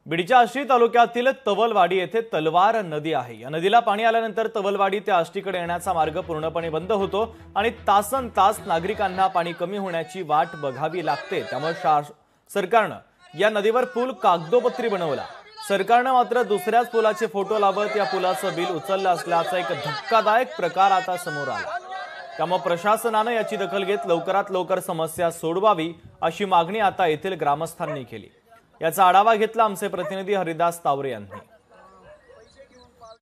बीडच्या आष्टी तालुक्यातील तवलवाडी येथे तलवार नदी आहे। या नदीला पाणी आल्यानंतर तवलवाडी ते आष्टीकडे येण्याचा मार्ग पूर्णपणे बंद होतो आणि तासनतास नागरिकांना पाणी कमी होण्याची वाट बघावी लागते। त्यामुळे सरकारने या नदीवर पूल कागदोपत्री बनवला। सरकारने मात्र दुसऱ्याच पुलाचे फोटो लावत या पुलाचं बिल उचललं असल्याचा एक धक्कादायक प्रकार आता समोर आला। त्यामुळे प्रशासनाने याची दखल घेत लवकरात लवकर समस्या सोडवावी अशी मागणी आता येथील ग्रामस्थांनी केली। याचा आढावा घेतला आमचे प्रतिनिधी हरिदास तावरे यांनी।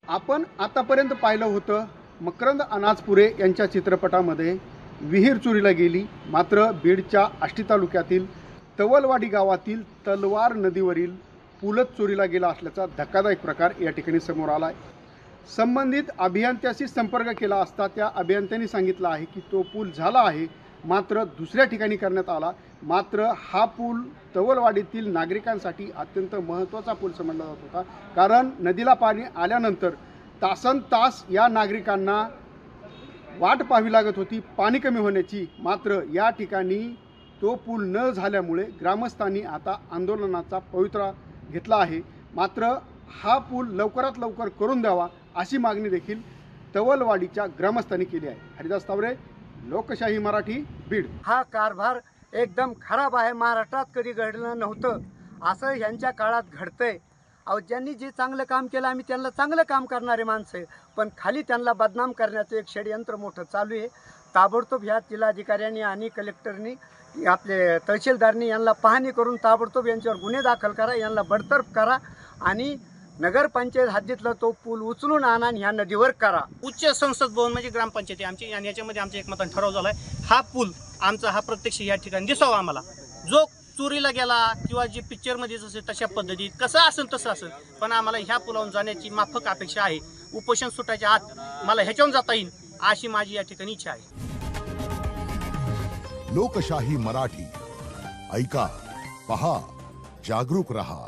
आपण आतापर्यंत पाहिलं होतं मकरंद अनाजपुरे यांच्या चित्रपटामध्ये विहीर चोरीला गेली, मात्र बीडच्या आष्टी तालुक्यातील तवलवाडी गावातील तलवार नदीवरील पूलच चोरीला गेला असल्याचा धक्कादायक प्रकार या ठिकाणी समोर आला आहे। संबंधित अभियंत्याशी संपर्क केला असता त्या अभियंत्यांनी सांगितलं आहे की तो पूल झाला आहे, मात्र दुसऱ्या ठिकाणी करण्यात आला। मात्र हा पूल तवलवाडीतील नागरिकांसाठी अत्यंत महत्त्वाचा पूल समजला जात होता, कारण नदीला पाणी आल्यानंतर तासनतास या नागरिकांना वाट पाहावी लागत होती पाणी कमी होण्याची। मात्र या ठिकाणी तो पूल न झाल्यामुळे ग्रामस्थांनी आता आंदोलनाचा पवित्रा घेतला आहे। मात्र हा पूल लवकरात लवकर करून द्यावा अशी मागणी देखील तवलवाडीच्या ग्रामस्थांनी केली आहे। हरिदास तावरे, लोकशाही मराठी, बीड। हा कारभार एकदम खराब आहे। महाराष्ट्रात कधी घडलं नव्हतं असं यांच्या काळात घडतंय। अहो, ज्यांनी जे चांगलं काम केलं आम्ही त्यांना चांगलं काम करणारे माणसं, पण खाली त्यांना बदनाम करण्याचं एक षडयंत्र मोठं चालू आहे। ताबडतोब ह्या जिल्हाधिकाऱ्यांनी आणि कलेक्टरनी आपले तहसीलदारनी यांना पाहणी करून ताबडतोब यांच्यावर गुन्हे दाखल करा, यांना बडतर्फ करा आणि नगरपंचायत हद्दीतला तो पूल उचलून आणा आणि ह्या नदीवर करा। उच्च संसद भवन म्हणजे ग्रामपंचायती आमची, आणि याच्यामध्ये आमच्या एकमताने ठराव झाला आहे हा पूल आमचा हा प्रत्यक्ष या ठिकाणी दिसावा आम्हाला। जो चोरीला गेला किंवा जे पिक्चरमध्ये जसे तशा पद्धतीत कसं असेल तसं असेल, पण आम्हाला ह्या पुलावरून जाण्याची माफक अपेक्षा आहे। उपोषण सुटायच्या आत मला ह्याच्यावरून जाता येईल अशी माझी या ठिकाणी इच्छा आहे। लोकशाही मराठी, ऐका, पहा, जागरूक रहा।